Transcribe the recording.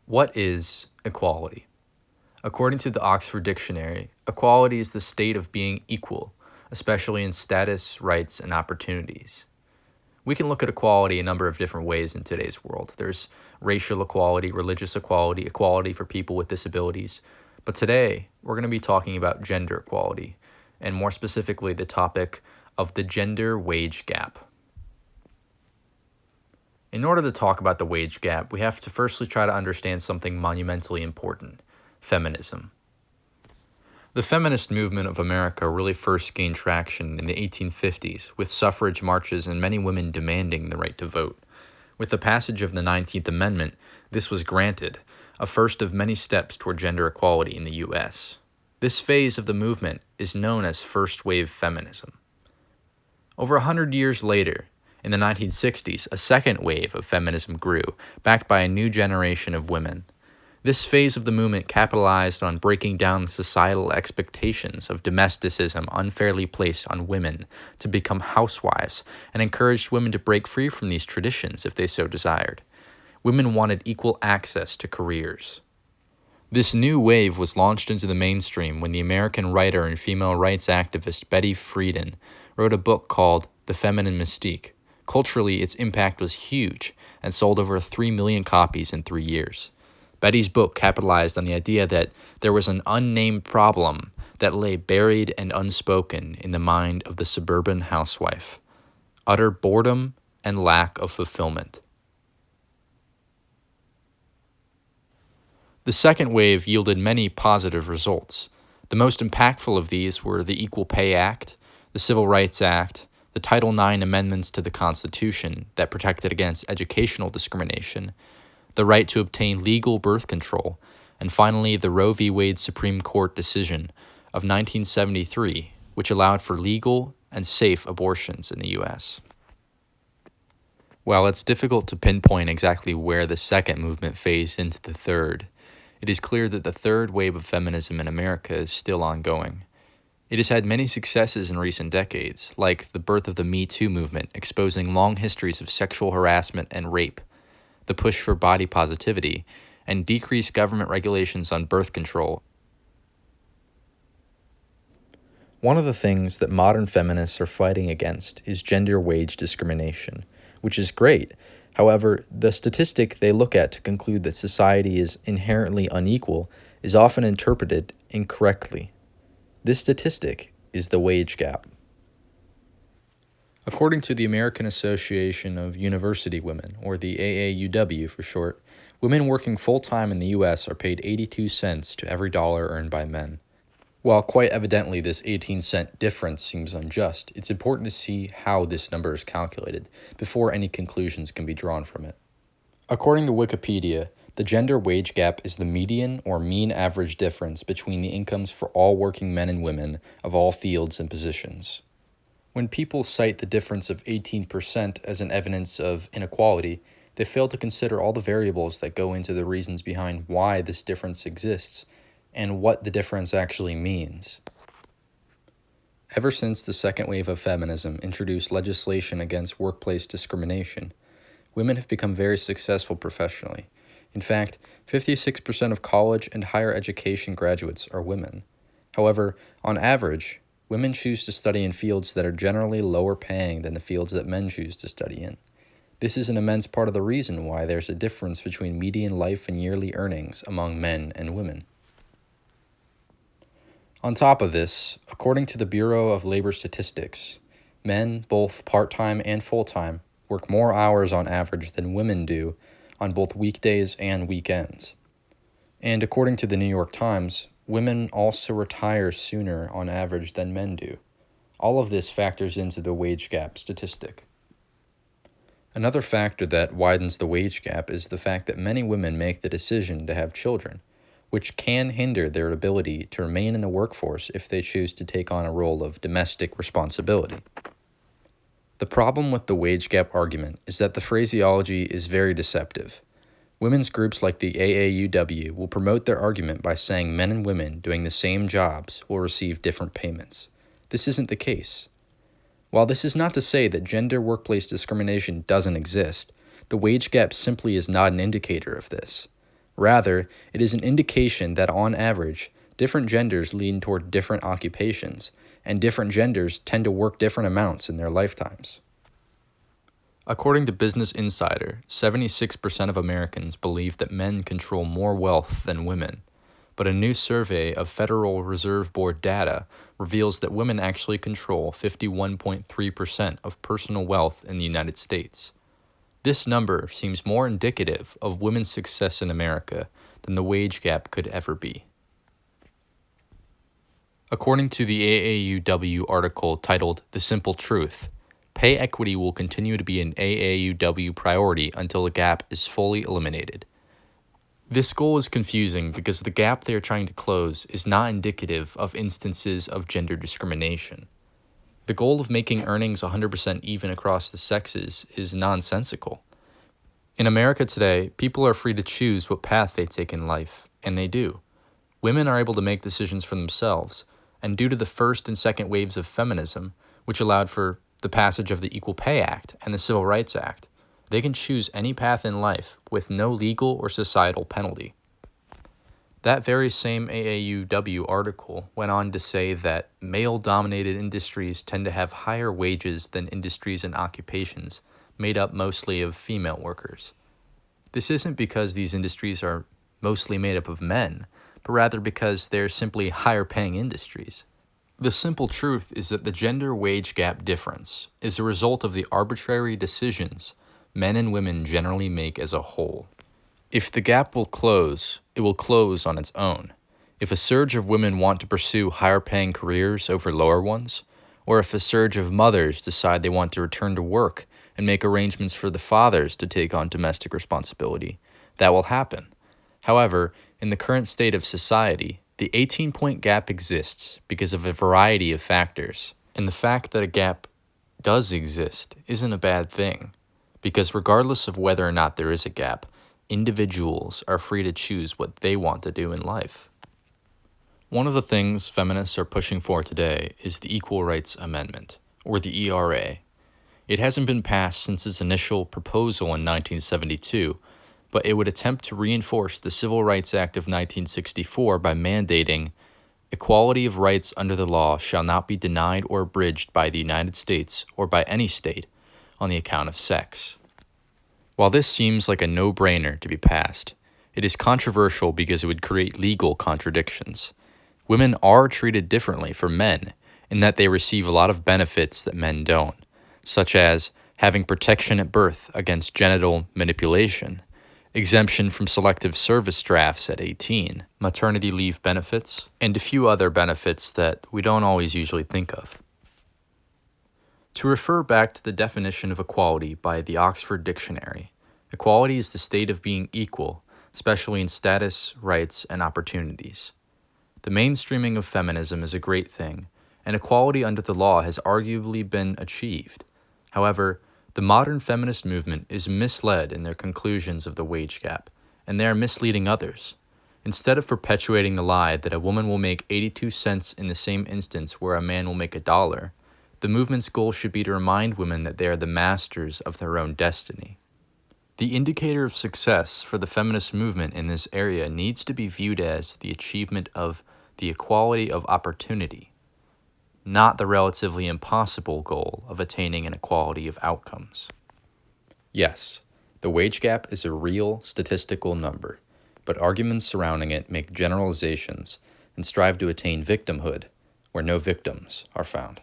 What is equality? According to the Oxford Dictionary, equality is the state of being equal, especially in status, rights, and opportunities. We can look at equality a number of different ways in today's world. There's racial equality, religious equality, equality for people with disabilities. But today, we're going to be talking about gender equality, and more specifically, the topic of the gender wage gap. In order to talk about the wage gap, we have to firstly try to understand something monumentally important: feminism. The feminist movement of America really first gained traction in the 1850s, with suffrage marches and many women demanding the right to vote. With the passage of the 19th Amendment, this was granted, a first of many steps toward gender equality in the U.S. This phase of the movement is known as first wave feminism. Over 100 years later, in the 1960s, a second wave of feminism grew, backed by a new generation of women. This phase of the movement capitalized on breaking down the societal expectations of domesticism unfairly placed on women to become housewives, and encouraged women to break free from these traditions if they so desired. Women wanted equal access to careers. This new wave was launched into the mainstream when the American writer and female rights activist Betty Friedan wrote a book called The Feminine Mystique. Culturally, its impact was huge and sold over 3 million copies in 3 years. Betty's book capitalized on the idea that there was an unnamed problem that lay buried and unspoken in the mind of the suburban housewife: utter boredom and lack of fulfillment. The second wave yielded many positive results. The most impactful of these were the Equal Pay Act, the Civil Rights Act, the Title IX amendments to the Constitution that protected against educational discrimination, the right to obtain legal birth control, and finally the Roe v. Wade Supreme Court decision of 1973, which allowed for legal and safe abortions in the U.S. While it's difficult to pinpoint exactly where the second movement phased into the third, it is clear that the third wave of feminism in America is still ongoing. It has had many successes in recent decades, like the birth of the Me Too movement, exposing long histories of sexual harassment and rape, the push for body positivity, and decreased government regulations on birth control. One of the things that modern feminists are fighting against is gender wage discrimination, which is great. However, the statistic they look at to conclude that society is inherently unequal is often interpreted incorrectly. This statistic is the wage gap. According to the American Association of University Women, or the AAUW for short, women working full-time in the U.S. are paid 82 cents to every dollar earned by men. While quite evidently this 18-cent difference seems unjust, it's important to see how this number is calculated before any conclusions can be drawn from it. According to Wikipedia, the gender wage gap is the median or mean average difference between the incomes for all working men and women of all fields and positions. When people cite the difference of 18% as an evidence of inequality, they fail to consider all the variables that go into the reasons behind why this difference exists and what the difference actually means. Ever since the second wave of feminism introduced legislation against workplace discrimination, women have become very successful professionally. In fact, 56% of college and higher education graduates are women. However, on average, women choose to study in fields that are generally lower paying than the fields that men choose to study in. This is an immense part of the reason why there's a difference between median life and yearly earnings among men and women. On top of this, according to the Bureau of Labor Statistics, men, both part-time and full-time, work more hours on average than women do on both weekdays and weekends. And according to the New York Times, women also retire sooner on average than men do. All of this factors into the wage gap statistic. Another factor that widens the wage gap is the fact that many women make the decision to have children, which can hinder their ability to remain in the workforce if they choose to take on a role of domestic responsibility. The problem with the wage gap argument is that the phraseology is very deceptive. Women's groups like the AAUW will promote their argument by saying men and women doing the same jobs will receive different payments. This isn't the case. While this is not to say that gender workplace discrimination doesn't exist, the wage gap simply is not an indicator of this. Rather, it is an indication that on average, different genders lean toward different occupations, and different genders tend to work different amounts in their lifetimes. According to Business Insider, 76% of Americans believe that men control more wealth than women, but a new survey of Federal Reserve Board data reveals that women actually control 51.3% of personal wealth in the United States. This number seems more indicative of women's success in America than the wage gap could ever be. According to the AAUW article titled "The Simple Truth," pay equity will continue to be an AAUW priority until the gap is fully eliminated. This goal is confusing because the gap they are trying to close is not indicative of instances of gender discrimination. The goal of making earnings 100% even across the sexes is nonsensical. In America today, people are free to choose what path they take in life, and they do. Women are able to make decisions for themselves, and due to the first and second waves of feminism, which allowed for the passage of the Equal Pay Act and the Civil Rights Act, they can choose any path in life with no legal or societal penalty. That very same AAUW article went on to say that male-dominated industries tend to have higher wages than industries and occupations made up mostly of female workers. This isn't because these industries are mostly made up of men, but rather because they're simply higher-paying industries. The simple truth is that the gender wage gap difference is a result of the arbitrary decisions men and women generally make as a whole. If the gap will close, it will close on its own. If a surge of women want to pursue higher-paying careers over lower ones, or if a surge of mothers decide they want to return to work and make arrangements for the fathers to take on domestic responsibility, that will happen. However, in the current state of society, the 18-point gap exists because of a variety of factors. And the fact that a gap does exist isn't a bad thing, because regardless of whether or not there is a gap, individuals are free to choose what they want to do in life. One of the things feminists are pushing for today is the Equal Rights Amendment, or the ERA. It hasn't been passed since its initial proposal in 1972, but it would attempt to reinforce the Civil Rights Act of 1964 by mandating equality of rights under the law shall not be denied or abridged by the United States or by any state on the account of sex. While this seems like a no-brainer to be passed, it is controversial because it would create legal contradictions. Women are treated differently from men in that they receive a lot of benefits that men don't, such as having protection at birth against genital manipulation, exemption from selective service drafts at 18, maternity leave benefits, and a few other benefits that we don't always usually think of. To refer back to the definition of equality by the Oxford Dictionary, equality is the state of being equal, especially in status, rights, and opportunities. The mainstreaming of feminism is a great thing, and equality under the law has arguably been achieved. However, the modern feminist movement is misled in their conclusions of the wage gap, and they are misleading others. Instead of perpetuating the lie that a woman will make 82 cents in the same instance where a man will make $1, the movement's goal should be to remind women that they are the masters of their own destiny. The indicator of success for the feminist movement in this area needs to be viewed as the achievement of the equality of opportunity, not the relatively impossible goal of attaining an equality of outcomes. Yes, the wage gap is a real statistical number, but arguments surrounding it make generalizations and strive to attain victimhood where no victims are found.